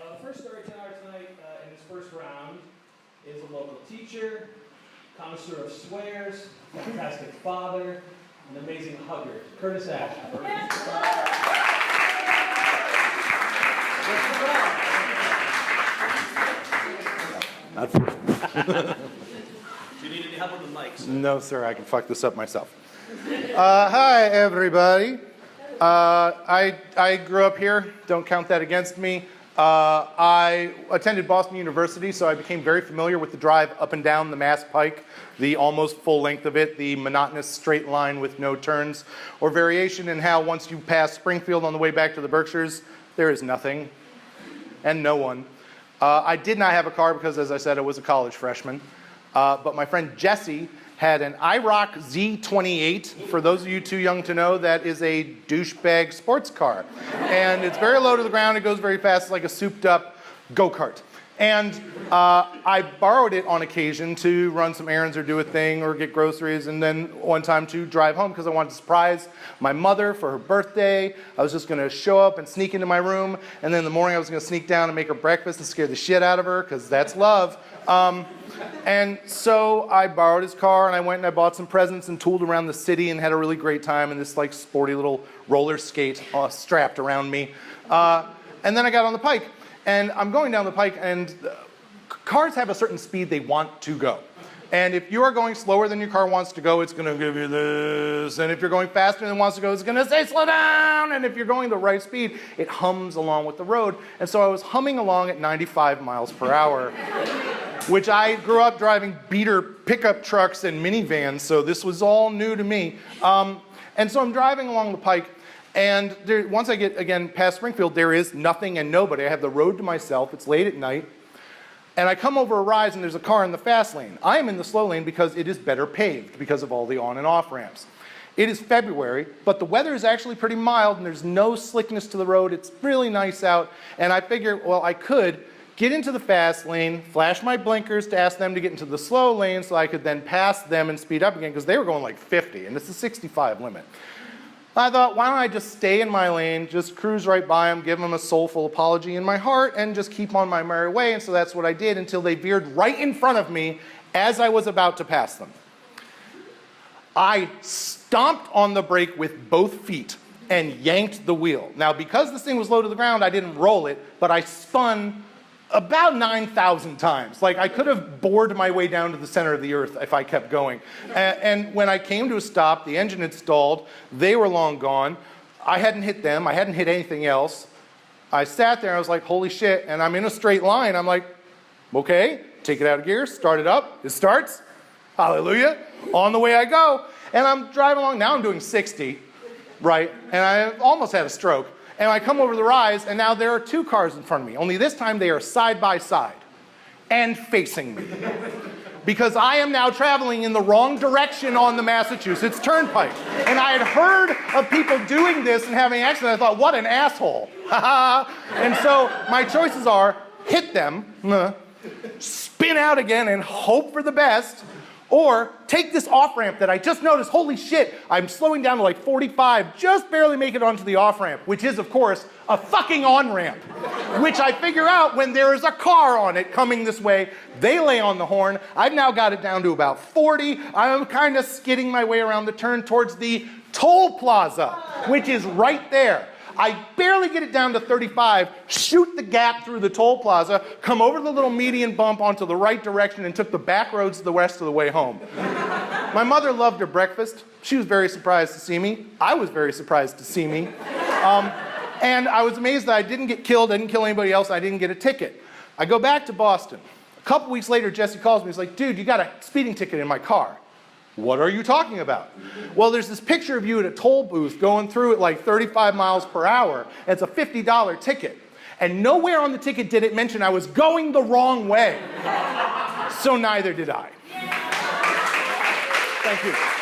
The first storyteller tonight in this first round is a local teacher, connoisseur of swears, fantastic father, an amazing hugger, Curtis Ash. Do you need any help with the mics? No, sir. I can fuck this up myself. Hi, everybody. I grew up here. Don't count that against me. I attended Boston University, so I became very familiar with the drive up and down the Mass Pike, the almost full length of it, the monotonous straight line with no turns, or variation in how once you pass Springfield on the way back to the Berkshires, there is nothing and no one. I did not have a car because, as I said, I was a college freshman. But my friend Jesse had an IROC Z28. For those of you too young to know, that is a douchebag sports car. And it's very low to the ground. It goes very fast. It's like a souped-up go-kart. And I borrowed it on occasion to run some errands or do a thing or get groceries, and then one time to drive home because I wanted to surprise my mother for her birthday. I was just going to show up and sneak into my room, and then in the morning I was going to sneak down and make her breakfast and scare the shit out of her because that's love. And so I borrowed his car, and I went and I bought some presents and tooled around the city and had a really great time in this like sporty little roller skate strapped around me. And then I got on the Pike, and I'm going down the Pike, and cars have a certain speed they want to go. And if you are going slower than your car wants to go, it's going to give you this. And if you're going faster than it wants to go, it's going to say slow down. And if you're going the right speed, it hums along with the road. And so I was humming along at 95 miles per hour, which I grew up driving beater pickup trucks and minivans, so this was all new to me. And so I'm driving along the Pike, and once I get, again, past Springfield, there is nothing and nobody. I have the road to myself. It's late at night. And I come over a rise, and there's a car in the fast lane. I am in the slow lane because it is better paved because of all the on and off ramps. It is February, but the weather is actually pretty mild, and there's no slickness to the road. It's really nice out, and I figure, well, I could get into the fast lane, flash my blinkers to ask them to get into the slow lane so I could then pass them and speed up again, because they were going like 50, and it's a 65 limit. I thought, why don't I just stay in my lane, just cruise right by them, give them a soulful apology in my heart, and just keep on my merry way. And so that's what I did until they veered right in front of me as I was about to pass them. I stomped on the brake with both feet and yanked the wheel. Now, because this thing was low to the ground, I didn't roll it, but I spun about 9,000 times. Like, I could have bored my way down to the center of the earth if I kept going. And when I came to a stop, the engine had stalled. They were long gone. I hadn't hit them. I hadn't hit anything else. I sat there, and I was like, holy shit. And I'm in a straight line. I'm like, okay, take it out of gear, start it up. It starts. Hallelujah. On the way I go. And I'm driving along. Now I'm doing 60, right? And I almost had a stroke. And I come over the rise, and now there are two cars in front of me. Only this time they are side by side and facing me. Because I am now traveling in the wrong direction on the Massachusetts Turnpike. And I had heard of people doing this and having accidents. I thought, what an asshole. And so my choices are hit them, spin out again and hope for the best, or take this off-ramp that I just noticed, holy shit, I'm slowing down to like 45, just barely make it onto the off-ramp, which is, of course, a fucking on-ramp, which I figure out when there is a car on it coming this way. They lay on the horn. I've now got it down to about 40. I'm kind of skidding my way around the turn towards the toll plaza, which is right there. I barely get it down to 35, shoot the gap through the toll plaza, come over the little median bump onto the right direction, and took the back roads the rest of the way home. My mother loved her breakfast. She was very surprised to see me. I was very surprised to see me. And I was amazed that I didn't get killed, I didn't kill anybody else, I didn't get a ticket. I go back to Boston. A couple weeks later, Jesse calls me. He's like, dude, you got a speeding ticket in my car. What are you talking about? Well, there's this picture of you at a toll booth going through at like 35 miles per hour. It's a $50 ticket. And nowhere on the ticket did it mention I was going the wrong way. So neither did I. Thank you.